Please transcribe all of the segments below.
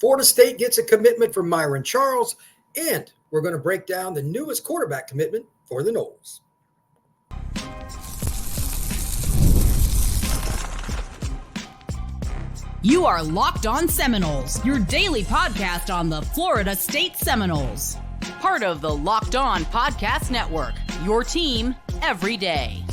Florida State gets a commitment from Myron Charles, and we're going to break down the newest quarterback commitment for the Noles. You are Locked On Seminoles, your daily podcast on the Florida State Seminoles. Part of the Locked On Podcast Network, your team every day.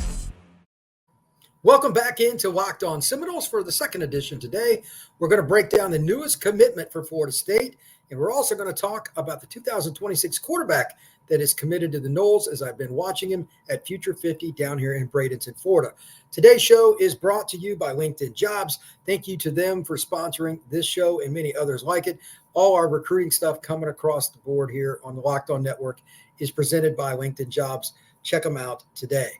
Welcome back into Locked On Seminoles for the second edition today. We're going to break down the newest commitment for Florida State, and we're also going to talk about the 2026 quarterback that is committed to the Noles, as I've been watching him at Future 50 down here in Bradenton, Florida. Today's show is brought to you by LinkedIn Jobs. Thank you to them for sponsoring this show and many others like it. All our recruiting stuff coming across the board here on the Locked On Network is presented by LinkedIn Jobs. Check them out today.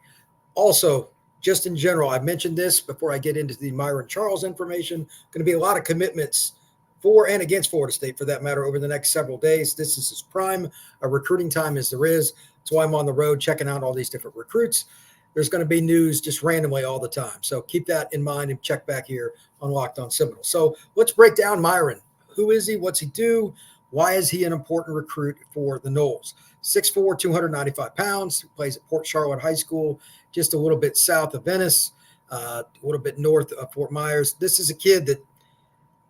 Also, just in general, I mentioned this before I get into the Myron Charles information. Going to be a lot of commitments for and against Florida State, for that matter, over the next several days. This is as prime a recruiting time as there is. That's why I'm on the road checking out all these different recruits. There's going to be news just randomly all the time. So keep that in mind and check back here on Locked On Seminoles. So let's break down Myron. Who is he? What's he do? Why is he an important recruit for the Noles? 6'4", 295 pounds, plays at Port Charlotte High School, just a little bit south of Venice, a little bit north of Fort Myers. This is a kid that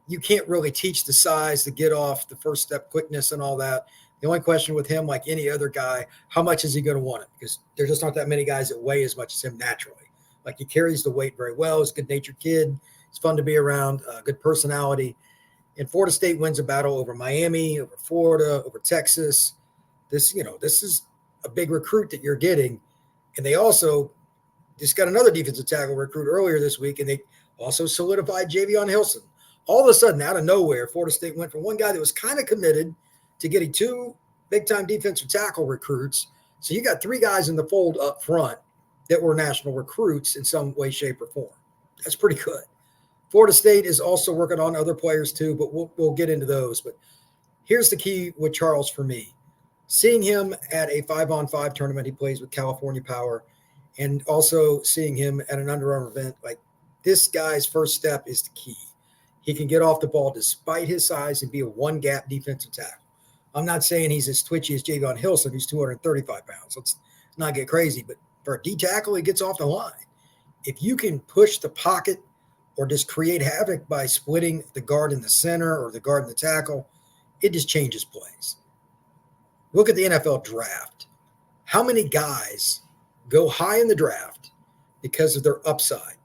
you can't really teach the size, the get off, the first step quickness and all that. The only question with him, like any other guy, how much is he going to want it? Because there just aren't that many guys that weigh as much as him naturally. Like, he carries the weight very well. He's a good-natured kid. He's fun to be around, good personality. And Florida State wins a battle over Miami, over Florida, over Texas. This is a big recruit that you're getting. And they also just got another defensive tackle recruit earlier this week, and they also solidified Javion Hilson. All of a sudden, out of nowhere, Florida State went from one guy that was kind of committed to getting two big-time defensive tackle recruits. So you got three guys in the fold up front that were national recruits in some way, shape, or form. That's pretty good. Florida State is also working on other players too, but we'll get into those. But here's the key with Charles for me. Seeing him at a 5-on-5 tournament, he plays with California Power, and also seeing him at an Under Armour event, like, this guy's first step is the key. He can get off the ball despite his size and be a one-gap defensive tackle. I'm not saying he's as twitchy as Javion Hilson, who's 235 pounds. Let's not get crazy, but for a D tackle, he gets off the line. If you can push the pocket or just create havoc by splitting the guard in the center or the guard in the tackle, it just changes plays. Look at the NFL draft. How many guys go high in the draft because of their upside?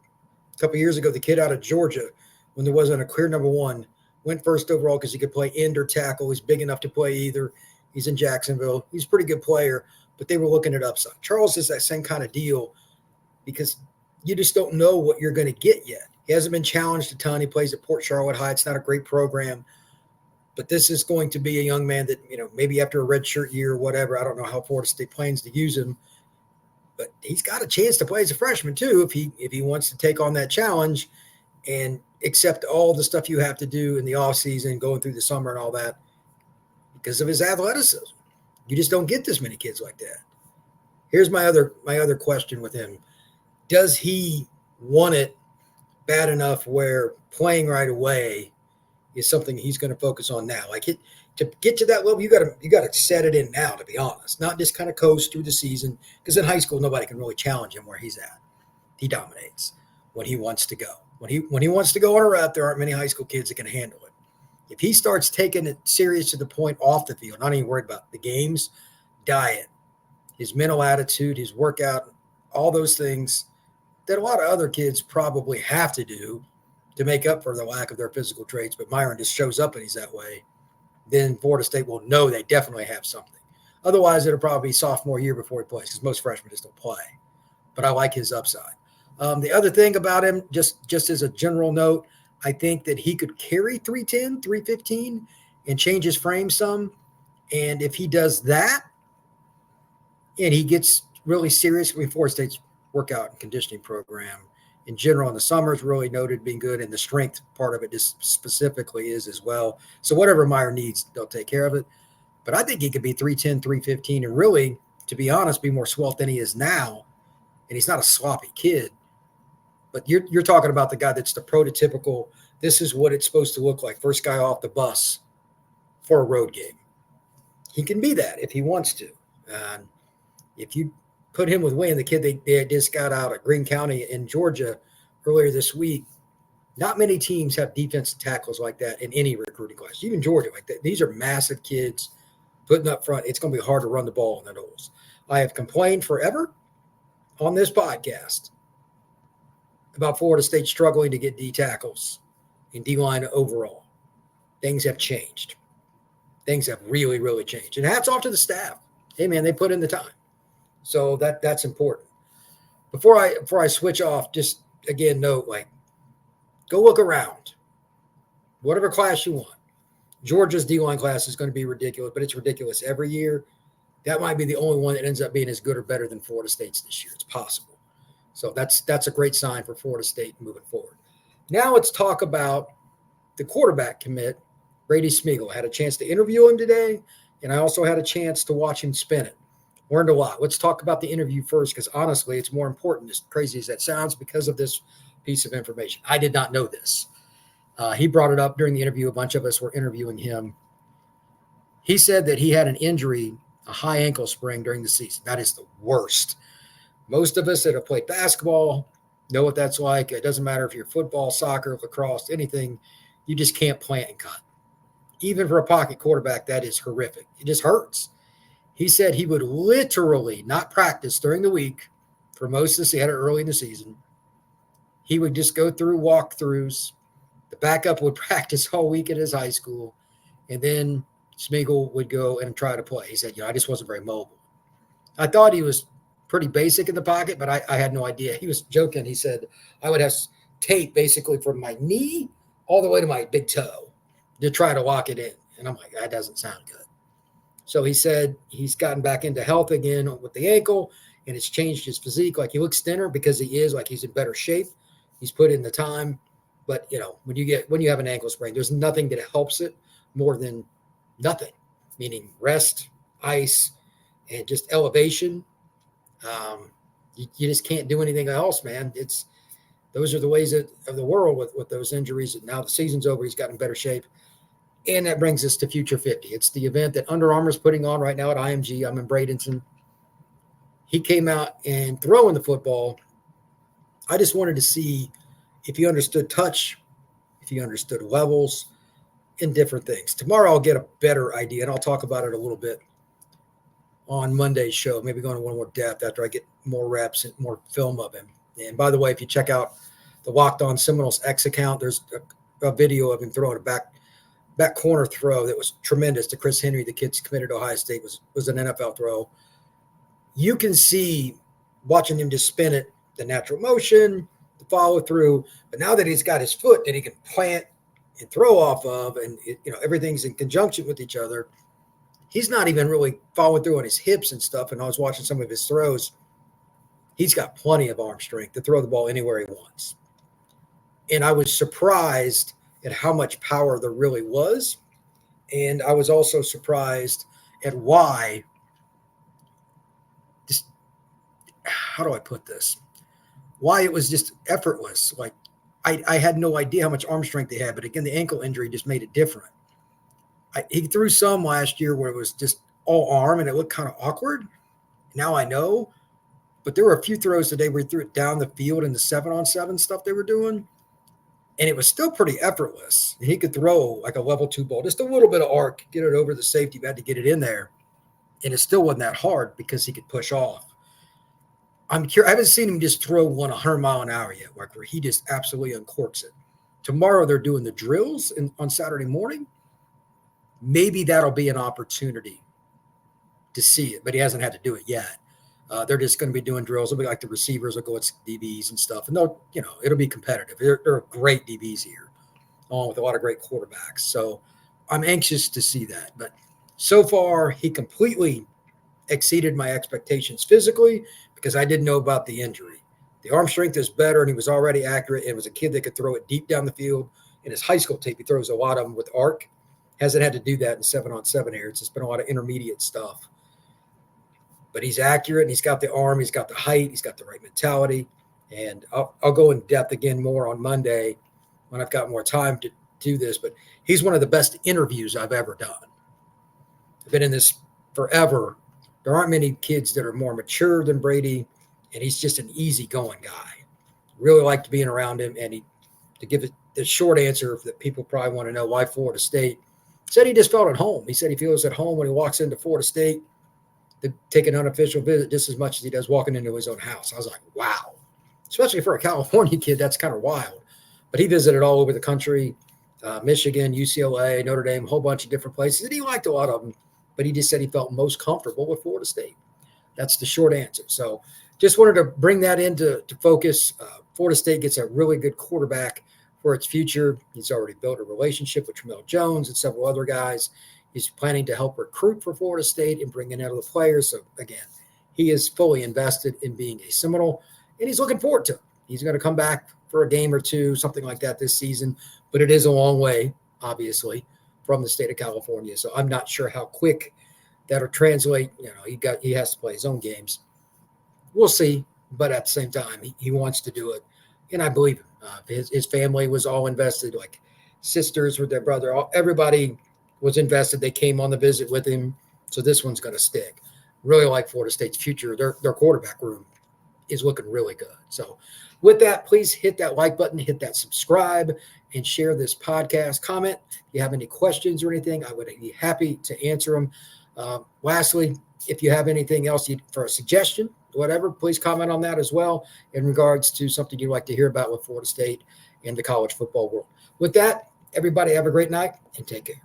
A couple of years ago, the kid out of Georgia, when there wasn't a clear number one, went first overall because he could play end or tackle. He's big enough to play either. He's in Jacksonville. He's a pretty good player, but they were looking at upside. Charles is that same kind of deal because you just don't know what you're going to get yet. He hasn't been challenged a ton. He plays at Port Charlotte High. It's not a great program. But this is going to be a young man that, maybe after a redshirt year or whatever, I don't know how Florida State plans to use him, but he's got a chance to play as a freshman too if he wants to take on that challenge and accept all the stuff you have to do in the offseason, going through the summer and all that because of his athleticism. You just don't get this many kids like that. Here's my other question with him. Does he want it bad enough where playing right away is something he's going to focus on now? Like, to get to that level, you got to set it in now, to be honest, not just kind of coast through the season, because in high school, nobody can really challenge him where he's at. He dominates when he wants to go. When he wants to go on a route, there aren't many high school kids that can handle it. If he starts taking it serious to the point off the field, not even worried about the games, diet, his mental attitude, his workout, all those things that a lot of other kids probably have to do to make up for the lack of their physical traits, but Myron just shows up and he's that way, then Florida State will know they definitely have something. Otherwise, it'll probably be sophomore year before he plays because most freshmen just don't play. But I like his upside. The other thing about him, just as a general note, I think that he could carry 310, 315 and change his frame some. And if he does that and he gets really serious with Florida State's workout and conditioning program in general in the summer is really noted being good, and the strength part of it just specifically is as well. So whatever Myron needs, they'll take care of it. But I think he could be 310, 315 and really, to be honest, be more svelte than he is now. And he's not a sloppy kid. But you're talking about the guy that's the prototypical this is what it's supposed to look like. First guy off the bus for a road game. He can be that if he wants to. If you put him with Wayne, the kid they just got out of Greene County in Georgia earlier this week, not many teams have defensive tackles like that in any recruiting class, even Georgia like that. These are massive kids putting up front. It's going to be hard to run the ball in the Noles. I have complained forever on this podcast about Florida State struggling to get D tackles and D-line overall. Things have changed. Things have really, really changed. And hats off to the staff. Hey, man, they put in the time. So that's important. Before I switch off, just, again, note, go look around. Whatever class you want. Georgia's D-line class is going to be ridiculous, but it's ridiculous every year. That might be the only one that ends up being as good or better than Florida State's this year. It's possible. So that's a great sign for Florida State moving forward. Now let's talk about the quarterback commit, Brady Smigiel. I had a chance to interview him today, and I also had a chance to watch him spin it. Learned a lot. Let's talk about the interview first, because honestly, it's more important, as crazy as that sounds, because of this piece of information. I did not know this. He brought it up during the interview. A bunch of us were interviewing him. He said that he had an injury, a high ankle sprain during the season. That is the worst. Most of us that have played basketball know what that's like. It doesn't matter if you're football, soccer, lacrosse, anything. You just can't plant and cut. Even for a pocket quarterback, that is horrific. It just hurts. He said he would literally not practice during the week for most of this. He had it early in the season. He would just go through walkthroughs. The backup would practice all week at his high school. And then Smigiel would go and try to play. He said, I just wasn't very mobile. I thought he was pretty basic in the pocket, but I had no idea. He was joking. He said, I would have tape basically from my knee all the way to my big toe to try to lock it in. And I'm like, that doesn't sound good. So he said he's gotten back into health again with the ankle, and it's changed his physique. He looks thinner because he is, he's in better shape. He's put in the time. But, when you have an ankle sprain, there's nothing that helps it more than nothing, meaning rest, ice, and just elevation. You just can't do anything else, man. Those are the ways of the world with those injuries. And now the season's over. He's gotten in better shape. And that brings us to Future 50. It's the event that Under Armour is putting on right now at IMG. I'm in Bradenton. He came out and throwing the football. I just wanted to see if he understood touch, if he understood levels, and different things. Tomorrow I'll get a better idea, and I'll talk about it a little bit on Monday's show, maybe going to one more depth after I get more reps and more film of him. And by the way, if you check out the Locked On Seminoles X account, there's a video of him throwing a back corner throw that was tremendous to Chris Henry. The kid's committed to Ohio State, was an NFL throw. You can see, watching him just spin it, the natural motion, the follow through. But now that he's got his foot that he can plant and throw off of, and everything's in conjunction with each other, he's not even really following through on his hips and stuff. And I was watching some of his throws. He's got plenty of arm strength to throw the ball anywhere he wants. And I was surprised at how much power there really was. And I was also surprised at why, how do I put this? Why it was just effortless. I had no idea how much arm strength they had, but again, the ankle injury just made it different. He threw some last year where it was just all arm and it looked kind of awkward. Now I know, but there were a few throws today where he threw it down the field in the 7-on-7 stuff they were doing. And it was still pretty effortless. And he could throw like a level 2 ball, just a little bit of arc, get it over the safety. You had to get it in there. And it still wasn't that hard because he could push off. I'm curious. I haven't seen him just throw one 100-mile-an-hour yet, where he just absolutely uncorks it. Tomorrow they're doing the drills on Saturday morning. Maybe that'll be an opportunity to see it, but he hasn't had to do it yet. They're just going to be doing drills. It'll be like the receivers will go at DBs and stuff, and they'll, it'll be competitive. There are great DBs here, along with a lot of great quarterbacks. So I'm anxious to see that. But so far, he completely exceeded my expectations physically because I didn't know about the injury. The arm strength is better, and he was already accurate. It was a kid that could throw it deep down the field. In his high school tape, he throws a lot of them with arc. Hasn't had to do that in 7-on-7 areas. It's been a lot of intermediate stuff. But he's accurate, and he's got the arm, he's got the height, he's got the right mentality. And I'll go in depth again more on Monday when I've got more time to do this, but he's one of the best interviews I've ever done. I've been in this forever. There aren't many kids that are more mature than Brady, and he's just an easygoing guy. Really liked being around him, and to give it the short answer that people probably want to know why Florida State, said he just felt at home. He said he feels at home when he walks into Florida State to take an unofficial visit just as much as he does walking into his own house. I was like, wow. Especially for a California kid, that's kind of wild. But he visited all over the country, Michigan, UCLA, Notre Dame, a whole bunch of different places. And he liked a lot of them, but he just said he felt most comfortable with Florida State. That's the short answer. So just wanted to bring that into focus. Florida State gets a really good quarterback for its future. He's already built a relationship with Tramel Jones and several other guys. He's planning to help recruit for Florida State and bring in other players. So, again, he is fully invested in being a Seminole, and he's looking forward to it. He's going to come back for a game or two, something like that this season, but it is a long way, obviously, from the state of California. So I'm not sure how quick that'll translate. He has to play his own games. We'll see, but at the same time, he wants to do it, and I believe him. His family was all invested, like sisters with their brother. Everybody was invested. They came on the visit with him, so this one's going to stick. Really like Florida State's future. Their quarterback room is looking really good. So with that, please hit that like button, hit that subscribe, and share this podcast. Comment if you have any questions or anything. I would be happy to answer them. Lastly, if you have anything else for a suggestion, whatever, please comment on that as well in regards to something you'd like to hear about with Florida State and the college football world. With that, everybody have a great night and take care.